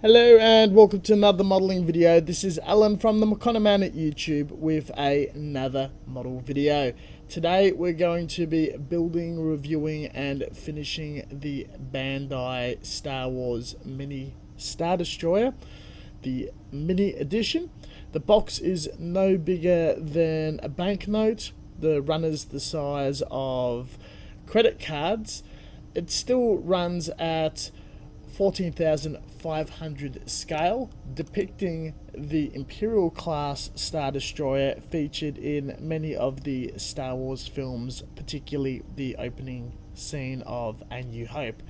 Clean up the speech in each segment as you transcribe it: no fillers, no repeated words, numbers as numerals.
Hello and welcome to another modelling video. This is Alan from the McConnor Man at YouTube with another model video. Today we're going to be building, reviewing and finishing the Bandai Star Wars Mini Star Destroyer, the Mini Edition. The box is no bigger than a banknote. The runner's the size of credit cards. It still runs at 14,500 scale, depicting the Imperial class Star Destroyer featured in many of the Star Wars films, particularly the opening scene of A New Hope.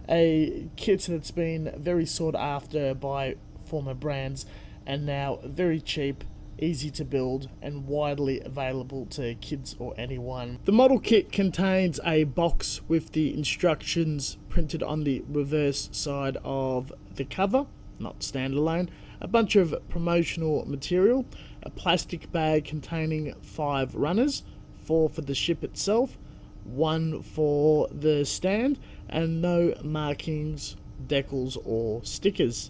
A kit that's been very sought after by former brands and now very cheap, easy to build and widely available to kids or anyone. The model kit contains a box with the instructions printed on the reverse side of the cover, not standalone, a bunch of promotional material, a plastic bag containing 5 runners, 4 for the ship itself, 1 for the stand, and no markings, decals or stickers.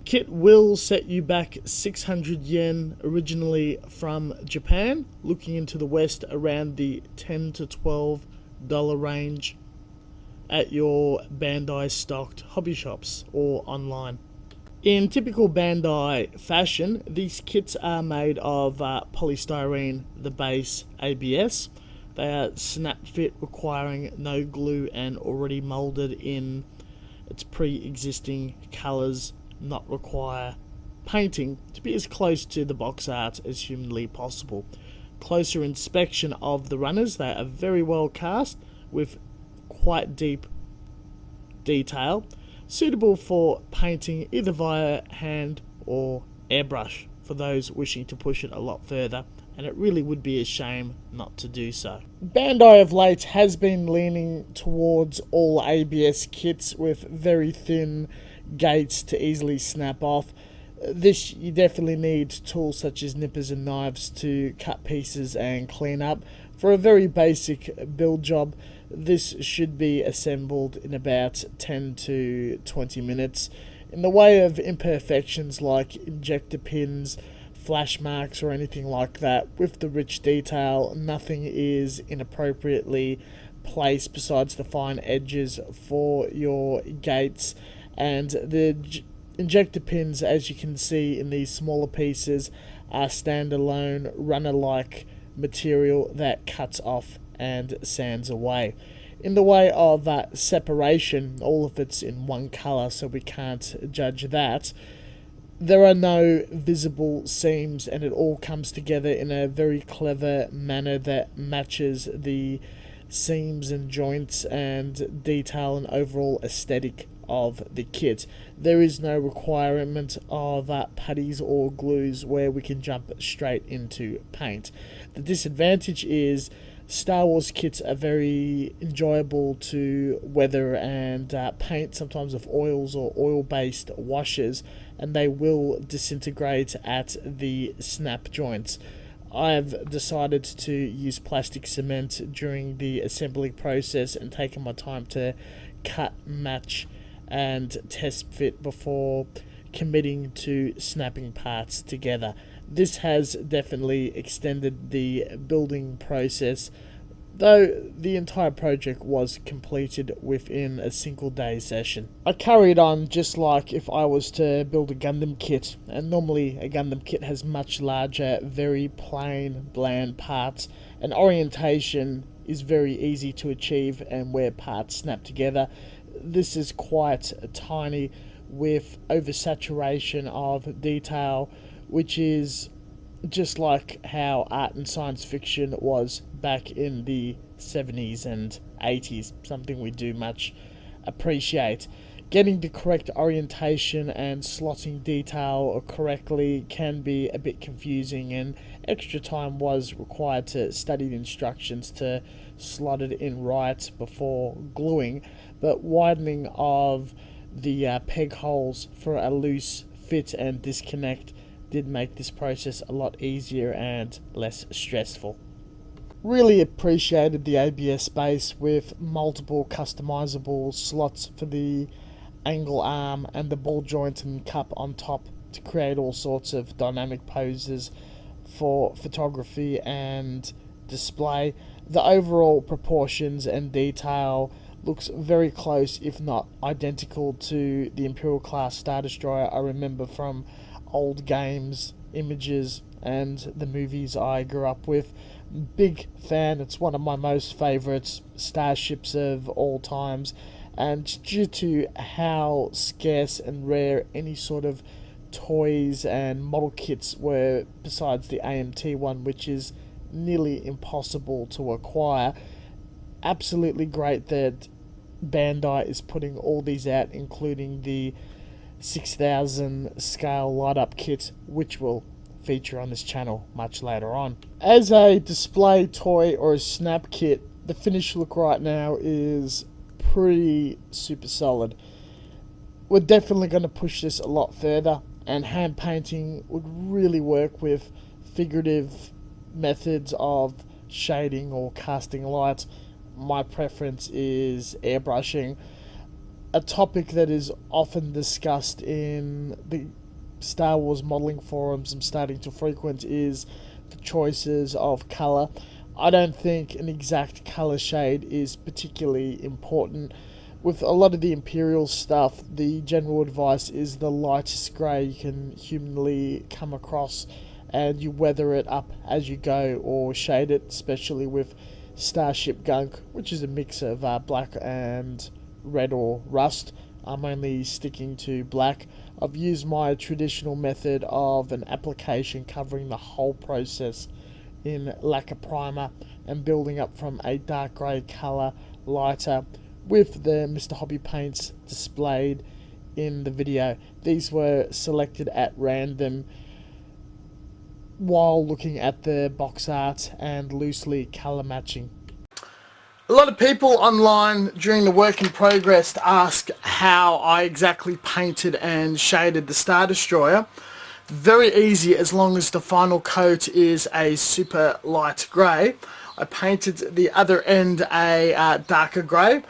Kit will set you back 600 yen originally from Japan, looking into the West around the $10 to $12 range at your Bandai stocked hobby shops or online. In typical Bandai fashion, these kits are made of polystyrene, the base ABS. They are snap fit, requiring no glue and already molded in its pre-existing colours, not require painting to be as close to the box art as humanly possible. Closer inspection of the runners, they are very well cast with quite deep detail, suitable for painting either via hand or airbrush for those wishing to push it a lot further, and it really would be a shame not to do so. Bandai of late has been leaning towards all ABS kits with very thin gates to easily snap off. This, you definitely need tools such as nippers and knives to cut pieces and clean up. For a very basic build job, this should be assembled in about 10 to 20 minutes. In the way of imperfections like injector pins, flash marks or anything like that, with the rich detail, nothing is inappropriately placed besides the fine edges for your gates. And the injector pins, as you can see in these smaller pieces, are standalone runner-like material that cuts off and sands away. In the way of separation, all of it's in one colour, so we can't judge that. There are no visible seams, and it all comes together in a very clever manner that matches the seams and joints and detail and overall aesthetic of the kit. There is no requirement of putties or glues where we can jump straight into paint. The disadvantage is Star Wars kits are very enjoyable to weather and paint, sometimes with oils or oil-based washes, and they will disintegrate at the snap joints. I've decided to use plastic cement during the assembly process and taken my time to cut, match and test fit before committing to snapping parts together. This has definitely extended the building process, though the entire project was completed within a single day session. I carried on just like if I was to build a Gundam kit, and normally a Gundam kit has much larger, very plain, bland parts, and orientation is very easy to achieve and where parts snap together. This is quite tiny with oversaturation of detail, which is just like how art and science fiction was back in the 70s and 80s, something we do much appreciate. Getting the correct orientation and slotting detail correctly can be a bit confusing, and extra time was required to study the instructions to slot it in right before gluing, but widening of the peg holes for a loose fit and disconnect did make this process a lot easier and less stressful. Really appreciated the ABS base with multiple customizable slots for the angle arm and the ball joint and cup on top to create all sorts of dynamic poses for photography and display. The overall proportions and detail looks very close, if not identical, to the Imperial class Star Destroyer I remember from old games, images, and the movies I grew up with. Big fan. It's one of my most favourite starships of all times, and due to how scarce and rare any sort of toys and model kits were, besides the AMT one, which is nearly impossible to acquire, absolutely great that Bandai is putting all these out, including the 6000 scale light up kit, which will feature on this channel much later on. As a display toy or a snap kit, the finished look right now is pretty super solid. We're definitely going to push this a lot further, and hand painting would really work with figurative methods of shading or casting light. My preference is airbrushing, a topic that is often discussed in the Star Wars modelling forums I'm starting to frequent is the choices of colour. I don't think an exact colour shade is particularly important. With a lot of the Imperial stuff, the general advice is the lightest grey you can humanly come across, and you weather it up as you go or shade it, especially with Starship Gunk, which is a mix of black and red or rust. I'm only sticking to black. I've used my traditional method of an application covering the whole process in lacquer primer and building up from a dark grey colour lighter with the Mr. Hobby paints displayed in the video. These were selected at random while looking at the box art and loosely colour matching. A lot of people online during the work in progress ask how I exactly painted and shaded the Star Destroyer. Very easy, as long as the final coat is a super light grey. I painted the other end a darker grey.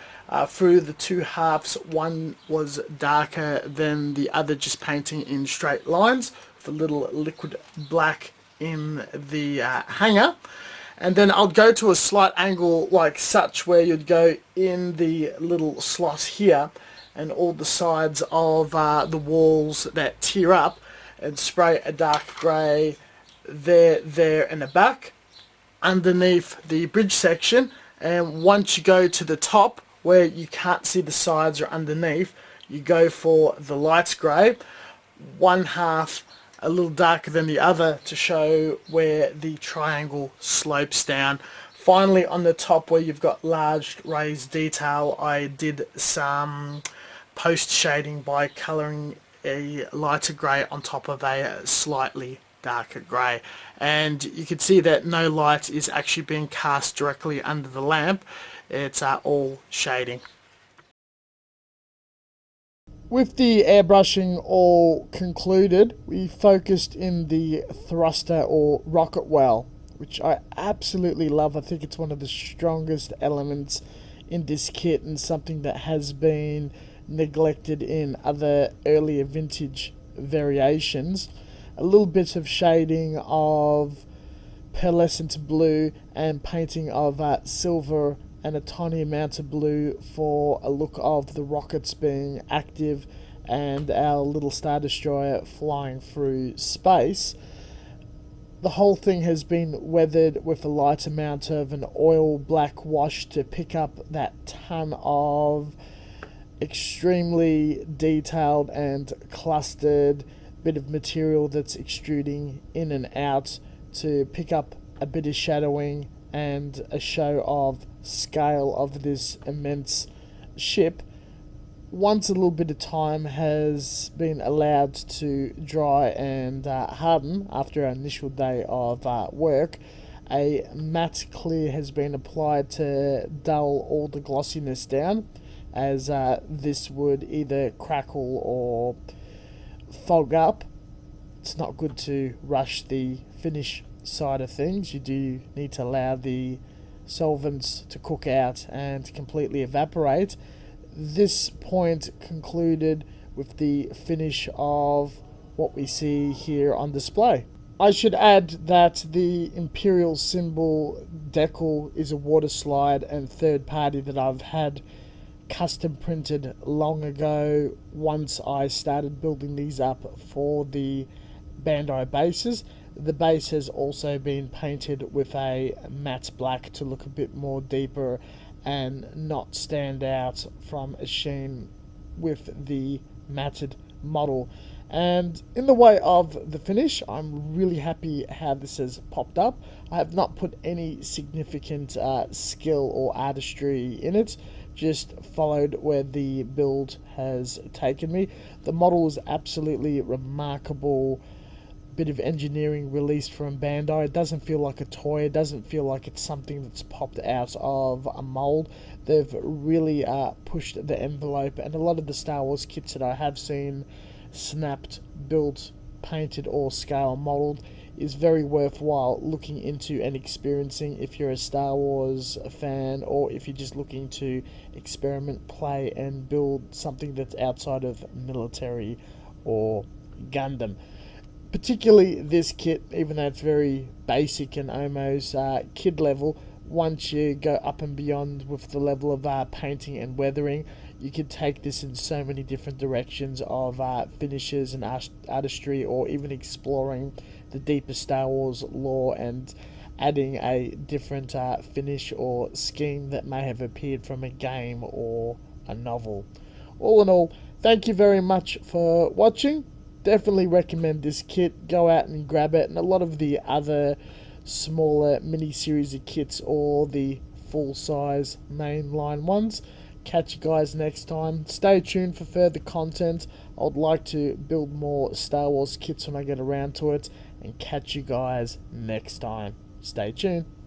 Through the two halves, one was darker than the other, just painting in straight lines with a little liquid black in the hanger. And then I'll go to a slight angle like such, where you'd go in the little slot here and all the sides of the walls that tear up, and spray a dark grey there and the back underneath the bridge section. And once you go to the top where you can't see the sides or underneath, you go for the light grey, one half a little darker than the other to show where the triangle slopes down. Finally, on the top where you've got large raised detail, I did some post shading by colouring a lighter grey on top of a slightly darker grey, and you can see that no light is actually being cast directly under the lamp. It's all shading. With the airbrushing all concluded, we focused in the thruster or rocket well, which I absolutely love. I think it's one of the strongest elements in this kit, and something that has been neglected in other earlier vintage variations. A little bit of shading of pearlescent blue and painting of silver and a tiny amount of blue for a look of the rockets being active and our little Star Destroyer flying through space. The whole thing has been weathered with a light amount of an oil black wash to pick up that ton of extremely detailed and clustered bit of material that's extruding in and out, to pick up a bit of shadowing and a show of scale of this immense ship. Once a little bit of time has been allowed to dry and harden after our initial day of work, a matte clear has been applied to dull all the glossiness down, as this would either crackle or fog up. It's not good to rush the finish side of things. You do need to allow the solvents to cook out and completely evaporate. this point concluded with the finish of what we see here on display. I should add that the Imperial symbol decal is a water slide and third party that I've had custom printed long ago once I started building these up for the Bandai bases. The base has also been painted with a matte black to look a bit more deeper and not stand out from a sheen with the matted model. And in the way of the finish, I'm really happy how this has popped up. I have not put any significant skill or artistry in it, just followed where the build has taken me. The model is absolutely remarkable bit of engineering released from Bandai. It doesn't feel like a toy. It doesn't feel like it's something that's popped out of a mold. They've really pushed the envelope, and a lot of the Star Wars kits that I have seen snapped, built, painted or scale modeled is very worthwhile looking into and experiencing if you're a Star Wars fan, or if you're just looking to experiment, play and build something that's outside of military or Gundam. Particularly this kit, even though it's very basic and almost kid level, once you go up and beyond with the level of painting and weathering, you could take this in so many different directions of finishes and artistry, or even exploring the deeper Star Wars lore and adding a different finish or scheme that may have appeared from a game or a novel. All in all, thank you very much for watching. Definitely recommend this kit. Go out and grab it, and a lot of the other smaller mini series of kits or the full size mainline ones. Catch you guys next time. Stay tuned for further content. I would like to build more Star Wars kits when I get around to it, and catch you guys next time. Stay tuned.